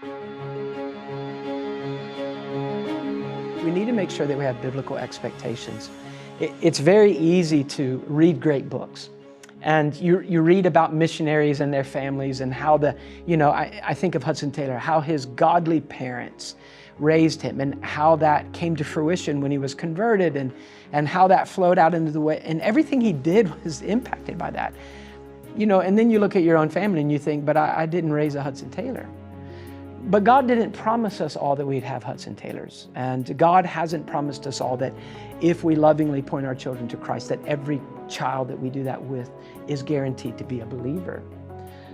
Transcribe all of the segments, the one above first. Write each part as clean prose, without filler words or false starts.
We need to make sure that we have biblical expectations. It's very easy to read great books. And you read about missionaries and their families and how I think of Hudson Taylor, how his godly parents raised him and how that came to fruition when he was converted and how that flowed out into the way, and everything he did was impacted by that. And then you look at your own family and you think, but I didn't raise a Hudson Taylor. But God didn't promise us all that we'd have Hudson Taylors. And God hasn't promised us all that if we lovingly point our children to Christ, that every child that we do that with is guaranteed to be a believer.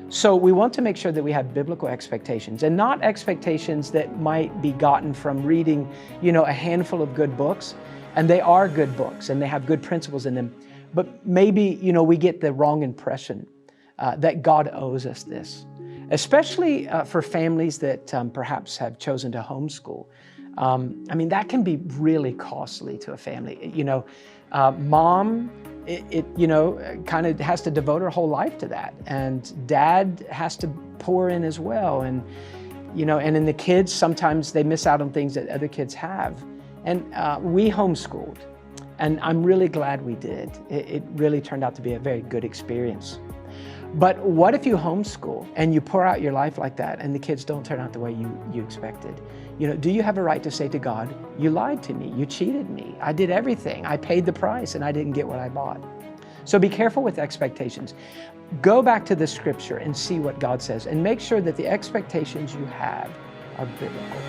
So we want to make sure that we have biblical expectations, and not expectations that might be gotten from reading, a handful of good books. And they are good books and they have good principles in them. But maybe, we get the wrong impression that God owes us this. Especially for families that perhaps have chosen to homeschool. That can be really costly to a family. Mom, kind of has to devote her whole life to that. And dad has to pour in as well. And in the kids, sometimes they miss out on things that other kids have. And we homeschooled. And I'm really glad we did. It really turned out to be a very good experience. But what if you homeschool and you pour out your life like that and the kids don't turn out the way you expected? Do you have a right to say to God, you lied to me, you cheated me, I did everything, I paid the price and I didn't get what I bought? So be careful with expectations. Go back to the scripture and see what God says and make sure that the expectations you have are biblical.